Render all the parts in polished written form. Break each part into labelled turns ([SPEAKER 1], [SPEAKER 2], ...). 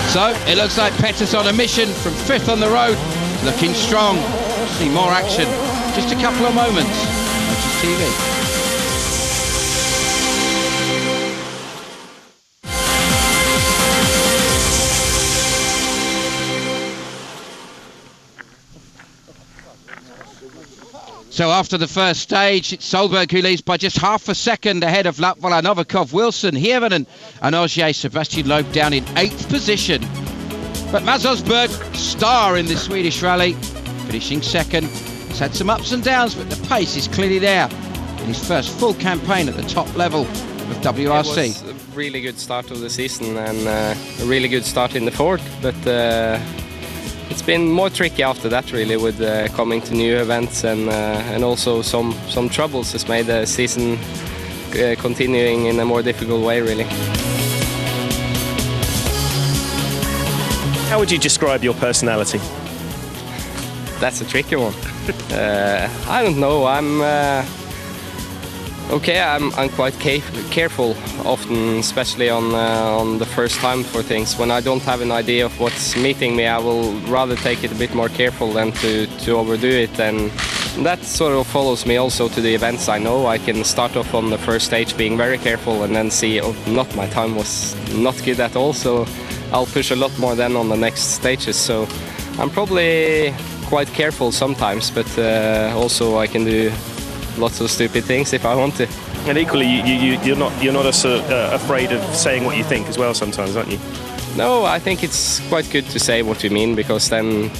[SPEAKER 1] So it looks like Pettis on a mission from 5th on the road, looking strong. See more action, just a couple of moments. Watch TV. So after the first stage, it's Solberg who leads by just half a second ahead of Latvala, Novikov, Wilson, Hirvonen and Ogier. Sebastian Loeb down in 8th position. But Mats Osberg, star in the Swedish rally, finishing second. He's had some ups and downs, but the pace is clearly there in his first full campaign at the top level of WRC.
[SPEAKER 2] It was a really good start of the season and a really good start in the Ford, but it's been more tricky after that, really, with coming to new events and also some troubles has made the season continuing in a more difficult way, really.
[SPEAKER 3] How would you describe your personality?
[SPEAKER 2] That's a tricky one. I don't know. I'm quite careful often, especially on the first time for things. When I don't have an idea of what's meeting me, I will rather take it a bit more careful than to overdo it, and that sort of follows me also to the events. I know I can start off on the first stage being very careful and then see, oh, my time was not good at all, so I'll push a lot more then on the next stages. So I'm probably quite careful sometimes, but also I can do lots of stupid things if I want to.
[SPEAKER 3] And equally, you're not afraid of saying what you think as well sometimes, aren't you?
[SPEAKER 2] No, I think it's quite good to say what you mean, because then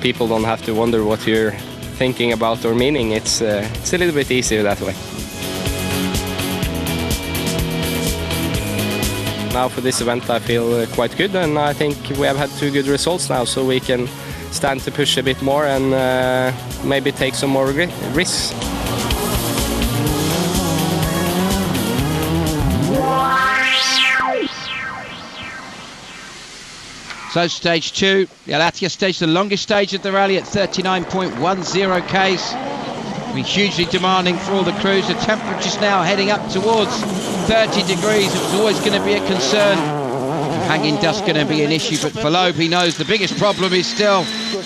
[SPEAKER 2] people don't have to wonder what you're thinking about or meaning. It's a little bit easier that way. Now for this event I feel quite good, and I think we have had 2 good results now, so we can stand to push a bit more and maybe take some more risks.
[SPEAKER 1] So stage 2, the Latvia stage, the longest stage of the rally at 39.10 k's. Be hugely demanding for all the crews. The temperature's now heading up towards 30 degrees. It was always going to be a concern. Hanging dust going to be an issue, but for Loeb, he knows the biggest problem is still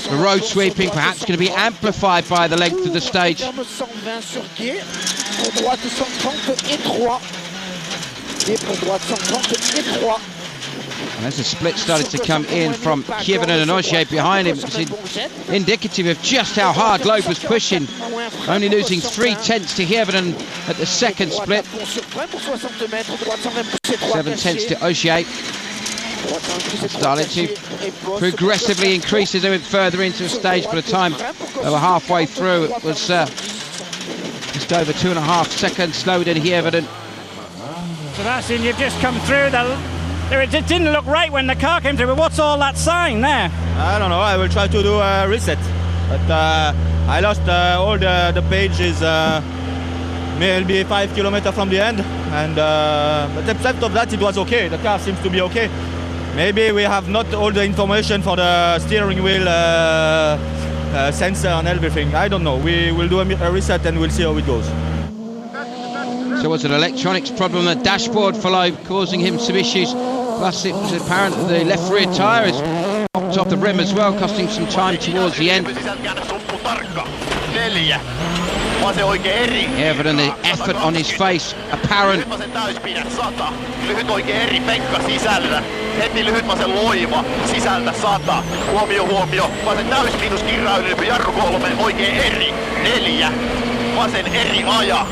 [SPEAKER 1] the road sweeping, perhaps going to be amplified by the length of the stage. And as the split started to come in from Hirvonen and Ogier behind him, it's indicative of just how hard Loeb was pushing, only losing 3/10 to Hirvonen at the second split. 7/10 to Ogier. Started to progressively increase as they went further into the stage. By the time they were halfway through, it was just over 2.5 seconds slower than Hirvonen.
[SPEAKER 4] Sebastian, you've just come through. It didn't look right when the car came through, but what's all that sign there?
[SPEAKER 5] I don't know. I will try to do a reset, but I lost all the pages maybe 5 kilometers from the end, and but except of that, it was okay. The car seems to be okay. Maybe we have not all the information for the steering wheel sensor and everything. I don't know. We will do a reset and we'll see how it goes.
[SPEAKER 1] So it was an electronics problem on the dashboard for Loeb, causing him some issues. Plus it was apparent that the left rear tyre is popped off the rim as well, costing some time towards the end. Hirvonen, the effort on his face apparent.
[SPEAKER 6] Lyhyt oikein eri Pekka sisällä. Heti lyhyt vasen loiva sisältä 100. Huomio. Vasen täysmiinuskin räydylempi. Jarru 3 oikein eri. 4. Vasen eri aja.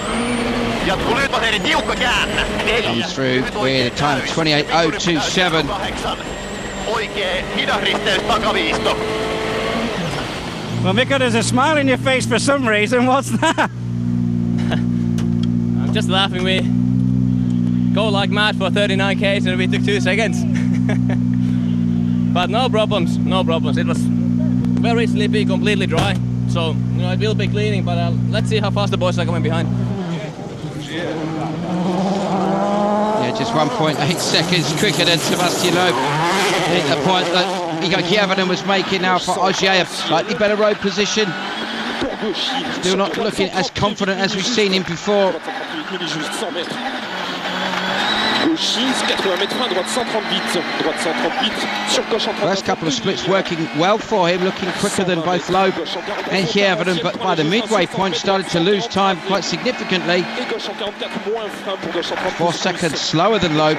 [SPEAKER 6] Jatkuu lyhyt vasen eri tiukka käännä. 4.
[SPEAKER 1] Comes through with a time of 28.027.
[SPEAKER 6] Oikein hidas risteys takaviisto.
[SPEAKER 4] Well, Mikko, there's a smile in your face for some reason. What's that?
[SPEAKER 7] I'm just laughing. We go like mad for 39 k's and we took 2 seconds. But no problems. It was very sleepy, completely dry. So, it will be cleaning, but let's see how fast the boys are coming behind.
[SPEAKER 1] Yeah, just 1.8 seconds quicker than Sebastian Loeb. Hit the point that Igor Hirvonen was making now for Ogier, a slightly better road position. Still not looking as confident as we've seen him before.
[SPEAKER 8] Gauche 6, 80 mètres fin, droite 138. Droite 138, sur gauche en 30.
[SPEAKER 1] First couple of splits working well for him, looking quicker than both Loeb and Hjärveden, but by the midway point started to lose time quite significantly. 4 seconds slower than Loeb.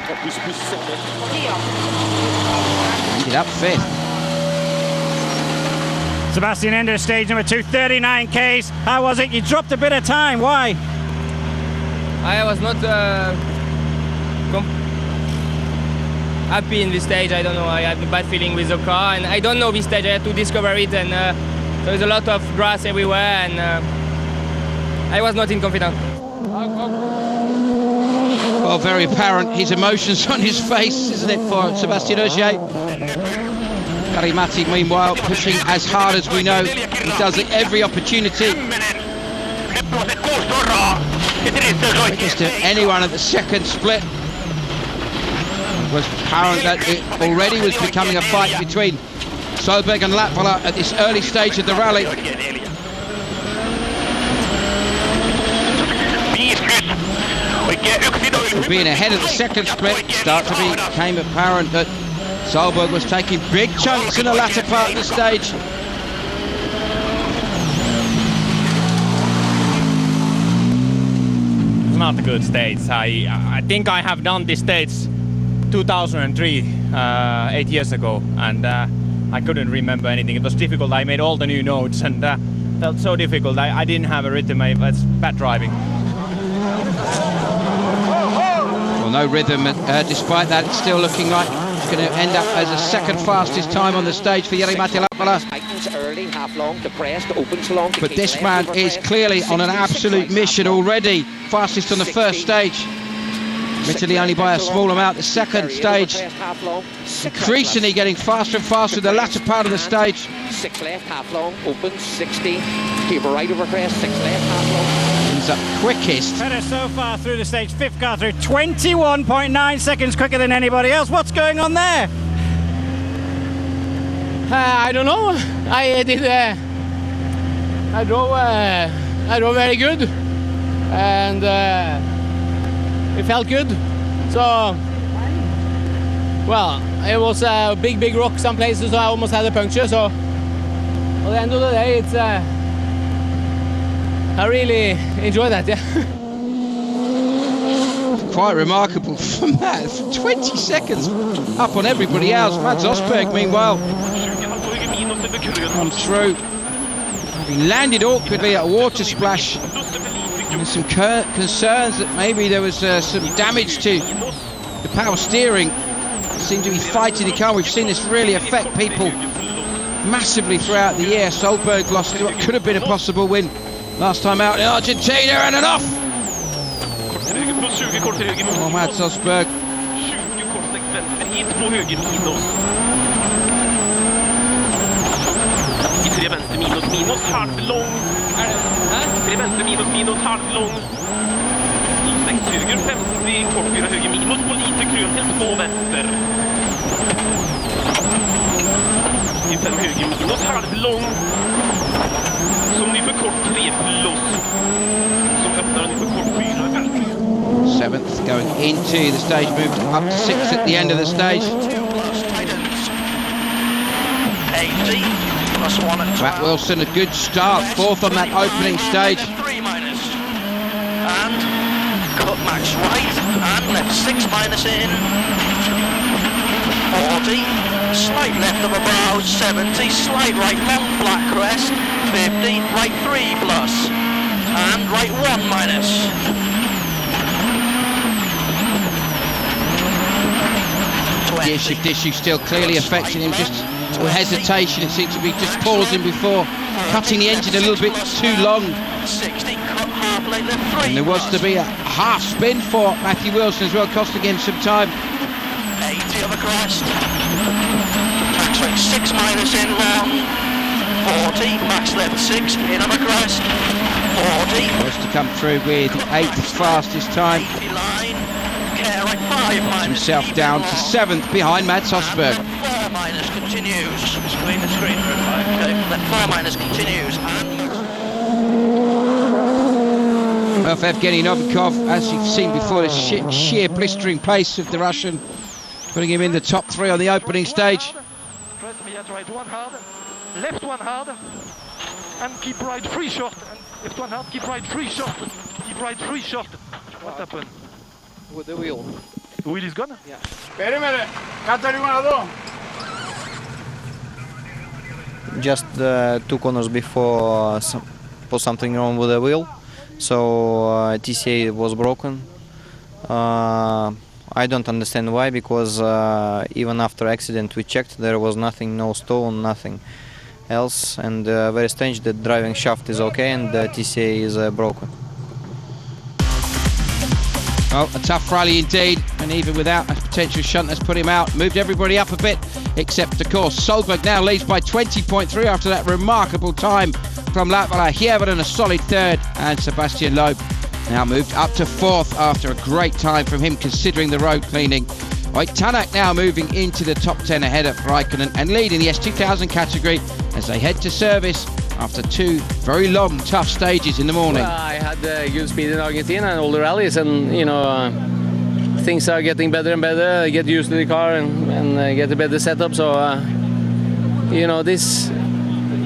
[SPEAKER 1] Ended up 5th.
[SPEAKER 4] Sebastian Ender, stage number 2, 39 Ks. How was it? You dropped a bit of time. Why?
[SPEAKER 2] I was not happy in this stage. I don't know. I had a bad feeling with the car, and I don't know this stage. I had to discover it, and there's a lot of grass everywhere, and I was not in confidence.
[SPEAKER 1] Well, very apparent, his emotions on his face, isn't it, for Sebastian Ogier? Jari-Matti, meanwhile, pushing as hard as we know. He does at every opportunity. Quickest of anyone at the second split. It was apparent that it already was becoming a fight between Solberg and Latvala at this early stage of the rally. Being ahead of the second split, became apparent that Solberg was taking big chunks in the latter part of the stage.
[SPEAKER 4] Not a good stage. I think I have done this stage 2003, 8 years ago, and I couldn't remember anything. It was difficult. I made all the new notes and felt so difficult. I didn't have a rhythm. It's bad driving.
[SPEAKER 1] Well, no rhythm, despite that, it's still looking like it's going to end up as the second fastest time on the stage for Jari-Matti Latvala. But this man is clearly on an absolute mission already. Fastest on the first stage. Admittedly only by a small amount. The second stage increasingly getting faster and faster in the latter part of the stage.
[SPEAKER 9] 6 left, half long, opens, 60, keep a right over crest, 6 left, half long.
[SPEAKER 1] Ends up quickest.
[SPEAKER 4] Better so far through the stage, 5th car through, 21.9 seconds quicker than anybody else. What's going on there?
[SPEAKER 7] I don't know. I drove very good, and it felt good. So, well, it was a big rock some places, so I almost had a puncture. So, at the end of the day, it's I really enjoy that. Yeah.
[SPEAKER 1] Quite remarkable from that. 20 seconds up on everybody else. Mads Osberg, meanwhile, comes through. He landed awkwardly at a water splash. There's some concerns that maybe there was some damage to the power steering. Seemed to be fighting the car. We've seen this really affect people massively throughout the year. Solberg lost what could have been a possible win last time out in Argentina, and an off. Oh, Mads Osberg. Seventh going into the stage, moved up to 6th at the end of the stage. Matt Wilson, a good start, 4th on that opening stage.
[SPEAKER 6] And cut max right and left 6 minus in. 40, slight left of a brow, 70, slight right left, flat crest, 50, right 3 plus, and right 1 minus.
[SPEAKER 1] Gear shift issue still clearly affecting him, just with hesitation. It seems to be just pausing before cutting the engine a little bit too long.
[SPEAKER 6] 60, cut half late left 3
[SPEAKER 1] And there was to be a half spin for Matthew Wilson as well, costing him some time.
[SPEAKER 6] 80 of a crest. Max right 6 minus in long. 40, max left 6 in of a crest. 40.
[SPEAKER 1] Was to come through with the 8th fastest time.
[SPEAKER 6] Care right 5 minus.
[SPEAKER 1] Himself down to 7th behind Mads Osberg.
[SPEAKER 6] 4 minus continues. Screen to screen. Okay, then 4 minus continues. And
[SPEAKER 1] Well, for Evgeny Novikov, as you've seen before, the sheer blistering pace of the Russian, putting him in the top 3 on the opening stage.
[SPEAKER 8] Press me at right one hard, left one hard, and keep right 3 short, and left one hard, keep right 3 short, keep right 3 short. What happened?
[SPEAKER 9] With the wheel.
[SPEAKER 8] The wheel is gone?
[SPEAKER 9] Yeah.
[SPEAKER 10] Just 2 corners before was something wrong with the wheel, so TCA was broken. I don't understand why, because even after accident we checked, there was nothing, no stone, nothing else, and very strange that driving shaft is okay and the TCA is broken.
[SPEAKER 1] Well, a tough rally indeed, and even without a potential shunt has put him out, moved everybody up a bit, except of course Solberg now leads by 20.3 after that remarkable time from Latvala. Hievanen a solid 3rd, and Sebastian Loeb now moved up to 4th after a great time from him considering the road cleaning. Right, Tanak now moving into the top 10 ahead of Raikkonen and leading the S2000 category as they head to service after 2 very long, tough stages in the morning.
[SPEAKER 7] Well, I had good speed in Argentina and all the rallies, and you know, things are getting better and better. I get used to the car and get a better setup. So you know, this,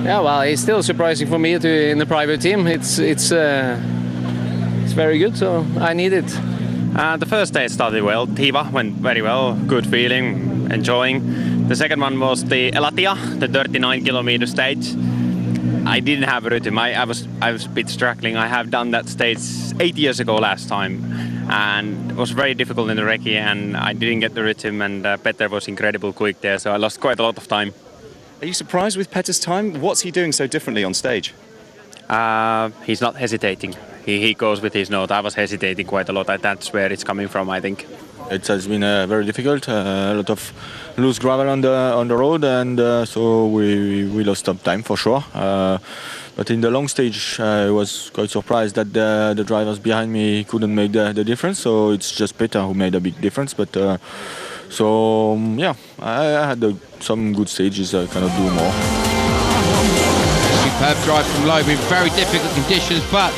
[SPEAKER 7] yeah, well, it's still surprising for me to in the private team. It's very good, so I need it.
[SPEAKER 4] The first day started well. Tiva went very well, good feeling, enjoying. The second one was the Elatia, the 39-kilometer stage. I didn't have a rhythm. I was a bit struggling. I have done that stage 8 years ago last time, and it was very difficult in the recce, and I didn't get the rhythm. And Petter was incredible quick there, so I lost quite a lot of time.
[SPEAKER 11] Are you surprised with Petter's time? What's he doing so differently on stage?
[SPEAKER 4] He's not hesitating. He goes with his note. I was hesitating quite a lot. That's where it's coming from, I think.
[SPEAKER 5] It has been very difficult. A lot of loose gravel on the road, and so we lost some time for sure. But in the long stage, I was quite surprised that the drivers behind me couldn't make the difference. So it's just Petter who made a big difference. But so yeah, I had some good stages. I cannot do more.
[SPEAKER 1] Superb drive from Loeb in very difficult conditions, but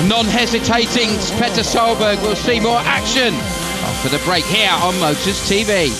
[SPEAKER 1] non-hesitating Petter Solberg will see more action after the break here on Motors TV.